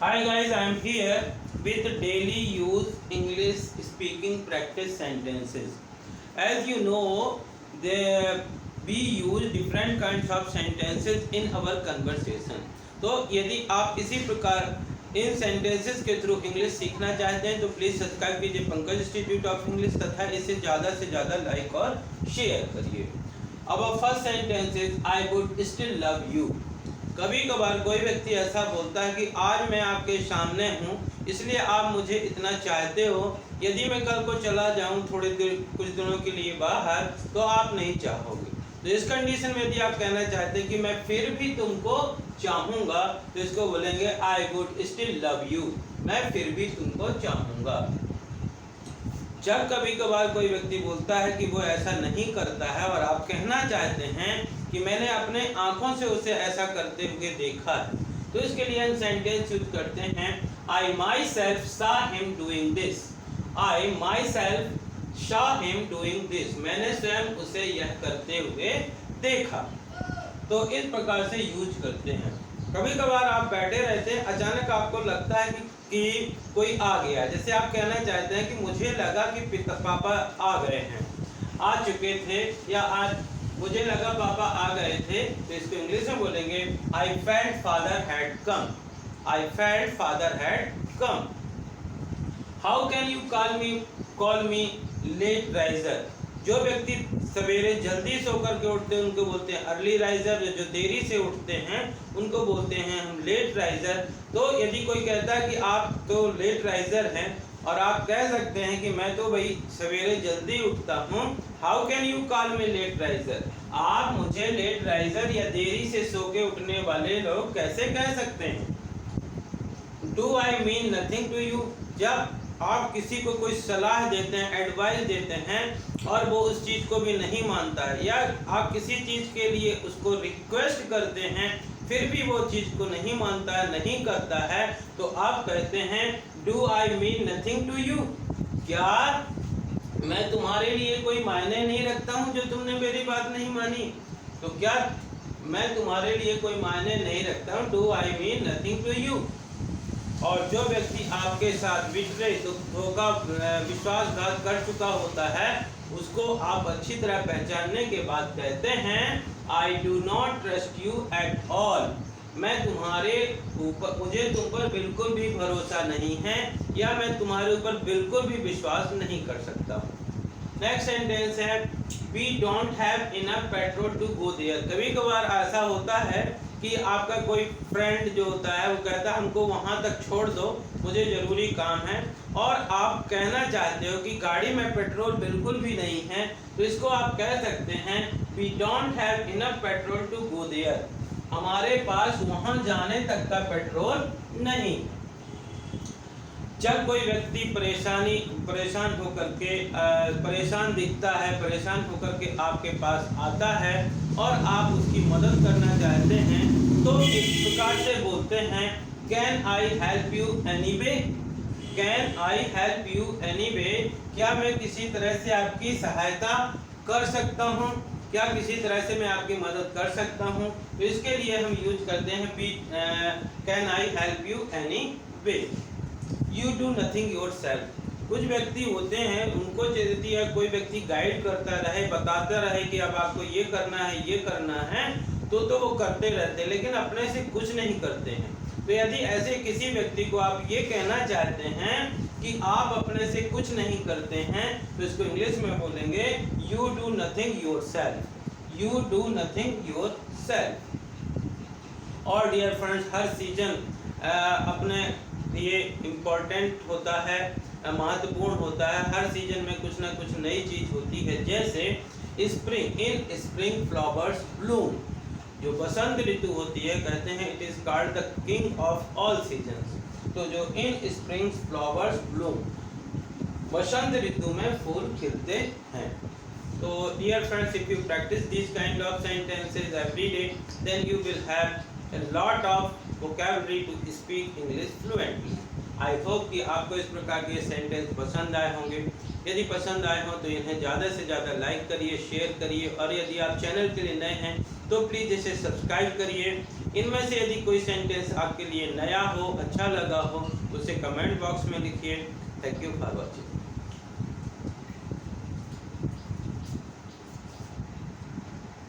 Hi guys, I am here with daily use English speaking practice sentences. As you know, we use different kinds of sentences in our conversation. तो यदि आप इसी प्रकार इन sentences के through English सीखना चाहते हैं तो प्लीज़ सब्सक्राइब कीजिए पंकज इंस्टीट्यूट ऑफ इंग्लिश तथा इसे ज़्यादा से ज़्यादा लाइक और शेयर करिए। अब first sentence is I would still love you. कभी कभार कोई व्यक्ति ऐसा बोलता है कि आज मैं आपके सामने हूँ इसलिए आप मुझे इतना चाहते हो, यदि मैं कल को चला जाऊँ कुछ दिनों के लिए बाहर तो आप नहीं चाहोगे। तो इस कंडीशन में यदि आप कहना चाहते हैं कि मैं फिर भी तुमको चाहूँगा तो इसको बोलेंगे I would still love you, मैं फिर भी तुमको चाहूँगा। जब कभी कभार कोई व्यक्ति बोलता है कि वो ऐसा नहीं करता है और आप कहना चाहते हैं कि मैंने अपने आंखों से उसे ऐसा करते हुए देखा है, तो इसके लिए हम सेंटेंस यूज करते हैं I myself saw him doing this. I myself saw him doing this, मैंने स्वयं उसे यह करते हुए देखा। तो इस प्रकार से यूज करते हैं। कभी कभार आप बैठे रहते हैं, अचानक आपको लगता है कि कोई आ गया, जैसे आप कहना चाहते हैं कि मुझे लगा कि पापा आ गए हैं, आ चुके थे, या आज मुझे लगा पापा आ गए थे, तो इसको इंग्लिश में बोलेंगे I felt father had come. I felt father had come. How can you call me let riser. जो व्यक्ति सवेरे जल्दी सोकर के उठते हैं उनको बोलते हैं अर्ली राइजर, जो देरी से उठते हैं उनको बोलते हैं हम लेट राइजर। तो यदि कोई कहता है कि आप तो लेट राइजर हैं और आप कह सकते हैं कि मैं तो भाई सवेरे जल्दी उठता हूँ, how can you call me let riser. आप मुझे लेट राइजर या देरी से सो के उठने वाले लोग कैसे कह सकते हैं। Do I mean nothing to you. जब आप किसी को कोई सलाह देते हैं, एडवाइस देते हैं और वो उस चीज़ को भी नहीं मानता है, या आप किसी चीज़ के लिए उसको रिक्वेस्ट करते हैं फिर भी वो चीज़ को नहीं मानता है, नहीं करता है, तो आप कहते हैं do I mean nothing to you. क्या मैं तुम्हारे लिए कोई मायने नहीं रखता हूँ जो तुमने मेरी बात नहीं मानी। तो क्या मैं तुम्हारे लिए कोई मायने नहीं रखता हूँ, do I mean nothing to you. और जो व्यक्ति आपके साथ बिट्रे तो धोखा विश्वासघात कर चुका होता है उसको आप अच्छी तरह पहचानने के बाद कहते हैं I do not trust you at all. मैं तुम्हारे ऊपर, मुझे तुम पर बिल्कुल भी भरोसा नहीं है, या मैं तुम्हारे ऊपर बिल्कुल भी विश्वास नहीं कर सकता। नेक्स्ट सेंटेंस है we don't have enough petrol to go there. कभी कभार ऐसा होता है कि आपका कोई फ्रेंड जो होता है वो कहता है हमको वहाँ तक छोड़ दो, मुझे ज़रूरी काम है, और आप कहना चाहते हो कि गाड़ी में पेट्रोल बिल्कुल भी नहीं है, तो इसको आप कह सकते हैं we don't have enough petrol to go there. हमारे पास वहाँ जाने तक का पेट्रोल नहीं। जब कोई व्यक्ति परेशान होकर के परेशान दिखता है, परेशान होकर के आपके पास आता है और आप उसकी मदद करना चाहते हैं तो इस प्रकार से बोलते हैं can I help you anyway. Can I help you anyway, क्या मैं किसी तरह से आपकी सहायता कर सकता हूँ, क्या किसी तरह से मैं आपकी मदद कर सकता हूँ। तो इसके लिए हम यूज करते हैं can I help you anyway. You do nothing yourself. कुछ व्यक्ति होते हैं उनको यदि कोई व्यक्ति गाइड करता रहे, बताता रहे कि अब आपको ये करना है, ये करना है, तो वो करते रहते हैं, लेकिन अपने से कुछ नहीं करते हैं। तो यदि ऐसे किसी व्यक्ति को आप ये कहना चाहते हैं कि आप अपने से कुछ नहीं करते हैं, तो इसको इंग्लिश में बोलेंगे you do nothing yourself. You do nothing yourself. और डियर फ्रेंड्स, हर सीजन अपने ये इम्पोर्टेंट होता है, महत्वपूर्ण होता है। हर सीजन में कुछ ना कुछ नई चीज़ होती है। जैसे spring, in spring flowers bloom. जो बसंत ऋतु होती है कहते हैं it is called the king of all seasons. तो जो इन स्प्रिंग फ्लावर्स ब्लूम, बसंत ऋतु में फूल खिलते हैं। तो dear friends, if you practice this kind of sentences every day then you will have a lot of vocabulary to speak English fluently. I hope कि आपको इस प्रकार के सेंटेंस पसंद आए होंगे। यदि पसंद आए हों तो इन्हें ज़्यादा से ज़्यादा लाइक करिए, शेयर करिए, और यदि आप चैनल के लिए नए हैं तो प्लीज़ इसे सब्सक्राइब करिए इनमें से यदि कोई सेंटेंस आपके लिए नया हो, अच्छा लगा हो, उसे कमेंट बॉक्स में लिखिए। Thank you for watching.